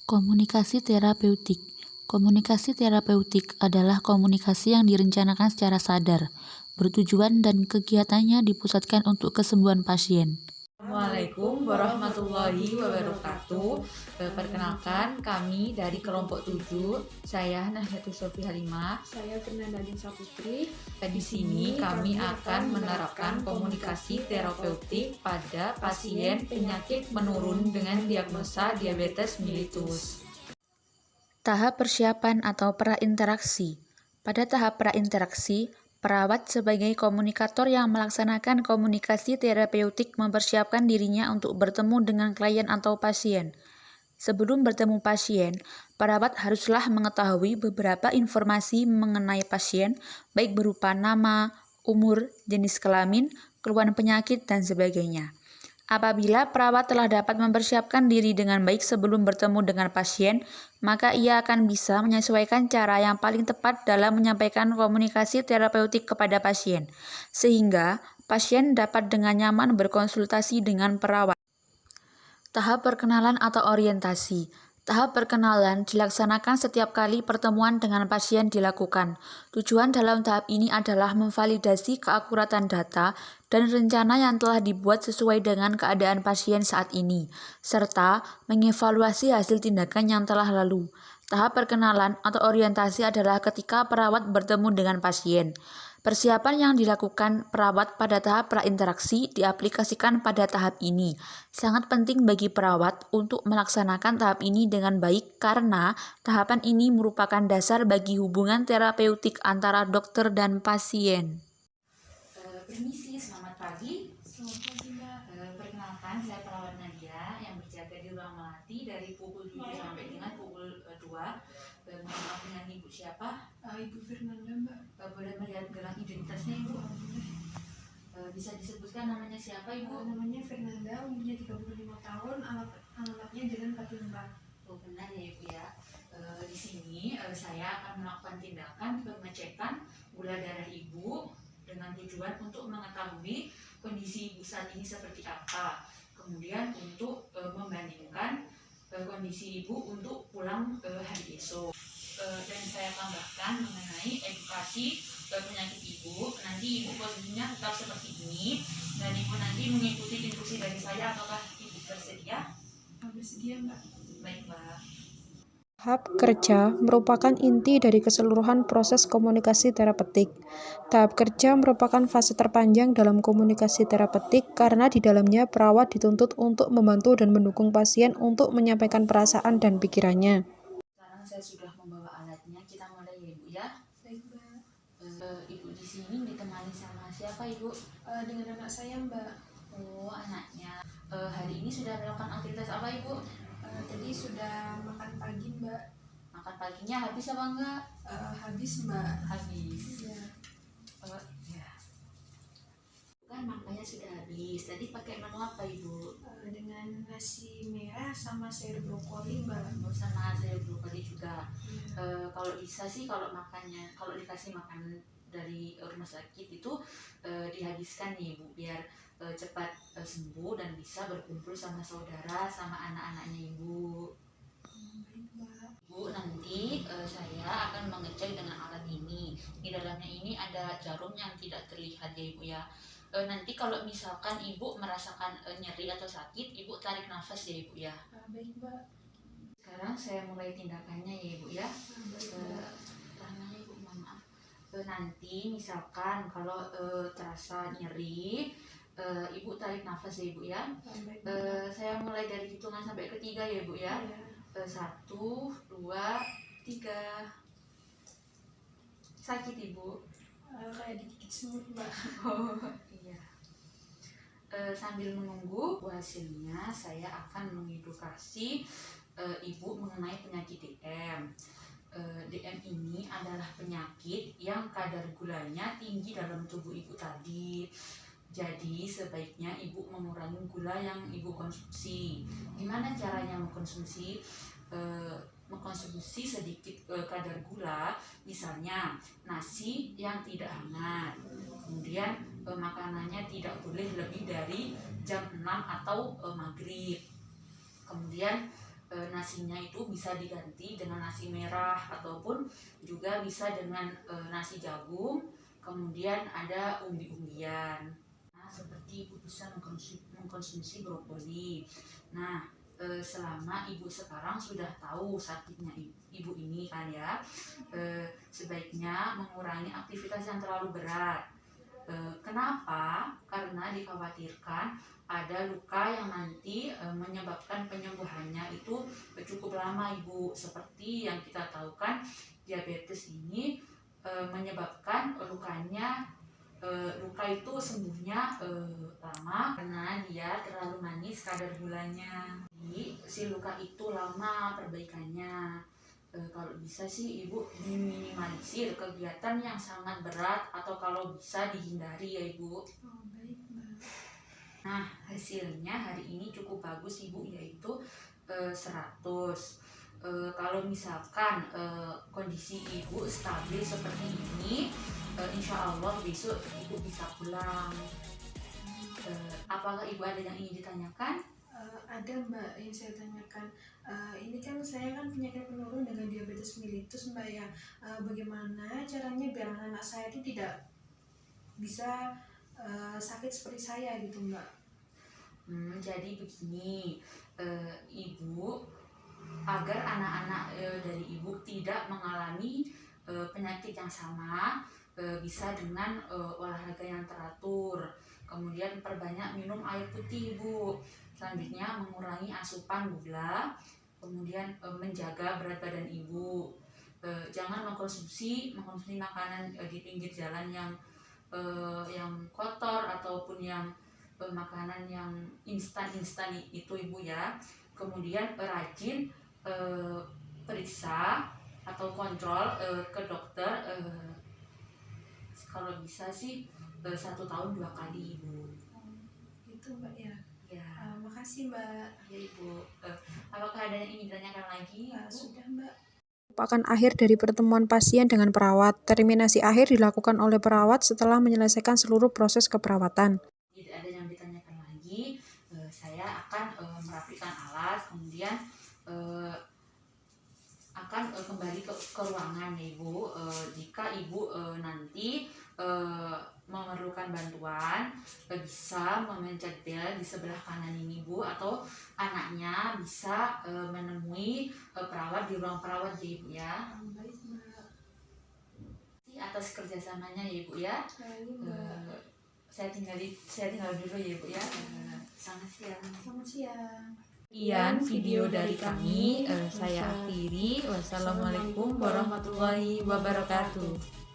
Komunikasi terapeutik. Komunikasi terapeutik adalah komunikasi yang direncanakan secara sadar, bertujuan dan kegiatannya dipusatkan untuk kesembuhan pasien. Assalamualaikum warahmatullahi wabarakatuh. Perkenalkan, kami dari kelompok 7. Saya Nahiatul Sofi Halimah. Saya Fernanda Dinsa Putri. Di sini kami akan menerapkan komunikasi terapeutik pada pasien penyakit menurun dengan diagnosa diabetes mellitus. Tahap persiapan atau prainteraksi. Pada tahap prainteraksi, perawat sebagai komunikator yang melaksanakan komunikasi terapeutik mempersiapkan dirinya untuk bertemu dengan klien atau pasien. Sebelum bertemu pasien, perawat haruslah mengetahui beberapa informasi mengenai pasien, baik berupa nama, umur, jenis kelamin, keluhan penyakit, dan sebagainya. Apabila perawat telah dapat mempersiapkan diri dengan baik sebelum bertemu dengan pasien, maka ia akan bisa menyesuaikan cara yang paling tepat dalam menyampaikan komunikasi terapeutik kepada pasien, sehingga pasien dapat dengan nyaman berkonsultasi dengan perawat. Tahap perkenalan atau orientasi. Tahap perkenalan dilaksanakan setiap kali pertemuan dengan pasien dilakukan. Tujuan dalam tahap ini adalah memvalidasi keakuratan data dan rencana yang telah dibuat sesuai dengan keadaan pasien saat ini, serta mengevaluasi hasil tindakan yang telah lalu. Tahap perkenalan atau orientasi adalah ketika perawat bertemu dengan pasien. Persiapan yang dilakukan perawat pada tahap prainteraksi diaplikasikan pada tahap ini. Sangat penting bagi perawat untuk melaksanakan tahap ini dengan baik karena tahapan ini merupakan dasar bagi hubungan terapeutik antara dokter dan pasien. Permisi, selamat pagi. Selamat pagi, Mbak. Perkenalkan, saya perawat Nadia yang berjaga di ruang melati dari pukul 7 sampai dengan pukul 2. Mohon maaf, dengan Ibu siapa? Ibu Fernanda, Mbak. Boleh melihat gelang identitasnya, Ibu? Bisa disebutkan namanya siapa, Ibu? Namanya Fernanda, umurnya 35 tahun, alamatnya Jalan Katulampa. Oh, benar ya, Ibu ya. Di sini saya akan melakukan tindakan pengecekan gula darah Ibu dengan tujuan untuk mengetahui kondisi Ibu saat ini seperti apa. Kemudian untuk membandingkan kondisi Ibu untuk pulang hari esok. Dan saya tambahkan mengenai edukasi penyakit Ibu. Nanti Ibu posisinya tetap seperti ini dan Ibu nanti mengikuti instruksi dari saya. Apakah Ibu bersedia? Bersedia, Mbak. Baik, Mbak. Tahap kerja merupakan inti dari keseluruhan proses komunikasi terapeutik. Tahap kerja merupakan fase terpanjang dalam komunikasi terapeutik karena di dalamnya perawat dituntut untuk membantu dan mendukung pasien untuk menyampaikan perasaan dan pikirannya. Sekarang saya sudah membawa alatnya, kita mulai ya, Ibu ya. Baik, Mbak. Ibu di sini ditemani sama siapa, Ibu? Dengan anak saya, Mbak. Oh, anaknya. Hari ini sudah melakukan aktivitas apa, Ibu? Tadi sudah makan pagi, Mbak. Makan paginya habis apa enggak? Habis, Mbak. Habis. Ya. Ya. Kan makannya sudah habis. Tadi pakai menu apa, Ibu? Dengan nasi merah sama sayur brokoli, Mbak. Sama sayur brokoli juga. Ya. Kalau bisa sih kalau dikasih makan dari rumah sakit itu dihabiskan nih, Ibu, biar cepat sembuh dan bisa berkumpul sama saudara sama anak-anaknya Ibu. Baik, Mbak. Bu, nanti saya akan mengecek dengan alat ini. Di dalamnya ini ada jarum yang tidak terlihat ya, Ibu ya. Nanti kalau misalkan Ibu merasakan nyeri atau sakit, Ibu tarik nafas ya, Ibu ya. Baik, Mbak. Sekarang saya mulai tindakannya ya, Ibu ya. Baik, Mbak. Tangannya, Ibu, mohon maaf. Nanti misalkan kalau terasa nyeri, Ibu tarik nafas ya, Ibu ya. Baik, Mbak. Saya mulai dari hitungan sampai ketiga ya, Ibu ya. 1, 2, 3. Sakit, Ibu? Kayak digigit semut, Mbak. Oh iya. Sambil menunggu hasilnya, saya akan mengedukasi Ibu mengenai penyakit DM. DM ini adalah penyakit yang kadar gulanya tinggi dalam tubuh Ibu tadi. Jadi sebaiknya Ibu mengurangi gula yang Ibu konsumsi. Gimana caranya mengkonsumsi? Mengkonsumsi sedikit kadar gula, misalnya nasi yang tidak hangat. Kemudian makanannya tidak boleh lebih dari jam 6 atau maghrib. Kemudian nasinya itu bisa diganti dengan nasi merah ataupun juga bisa dengan nasi jagung, kemudian ada umbi-umbian. Nah, seperti ibu bisa mengkonsumsi brokoli. Nah, selama ibu sekarang sudah tahu sakitnya ibu ini kan ya, sebaiknya mengurangi aktivitas yang terlalu berat. Kenapa? Karena dikhawatirkan ada luka yang nanti menyebabkan penyembuhannya itu cukup lama ibu. Seperti yang kita tahu kan, diabetes ini menyebabkan luka itu sembuhnya lama karena dia terlalu manis kadar gulanya. Jadi si luka itu lama perbaikannya. Kalau bisa sih ibu diminimalisir kegiatan yang sangat berat atau kalau bisa dihindari ya ibu. Oh, baik Mbak. Nah, hasilnya hari ini cukup bagus ibu, yaitu 100. Kalau misalkan kondisi ibu stabil seperti ini, insya Allah besok ibu bisa pulang. Apakah ibu ada yang ingin ditanyakan? Ada Mbak yang saya tanyakan. Ini kan saya kan penyakit penurun dengan diabetes mellitus Mbak ya. Bagaimana caranya biar anak saya itu tidak bisa sakit seperti saya gitu Mbak? Jadi begini, ibu, agar anak-anak dari ibu tidak mengalami penyakit yang sama, bisa dengan olahraga yang teratur, kemudian perbanyak minum air putih ibu. Selanjutnya mengurangi asupan gula, kemudian menjaga berat badan ibu. Jangan mengkonsumsi makanan di pinggir jalan yang kotor ataupun yang makanan yang instan itu ibu ya. Kemudian rajin periksa atau kontrol ke dokter, kalau bisa sih 1 tahun 2 kali ibu. Gitu Mbak ya. Ya. Makasih Mbak. Ya ibu. Apakah ada yang ingin ditanyakan lagi? Sudah Mbak. Merupakan akhir dari pertemuan pasien dengan perawat. Terminasi akhir dilakukan oleh perawat setelah menyelesaikan seluruh proses keperawatan. Tidak ada yang ditanyakan lagi, saya akan merapikan alat, kemudian akan kembali ke ruangan ya ibu. Jika ibu nanti memerlukan bantuan, bisa memencet bel di sebelah kanan ini bu, atau anaknya bisa menemui perawat di ruang perawat ya ibu ya. Baik Mbak. Atas kerjasamanya ya ibu ya. Baik Mbak. Saya tinggal dulu ya ibu ya. Selamat siang. Selamat siang. Sekian video dari kami, saya akhiri. Wassalamualaikum warahmatullahi wabarakatuh.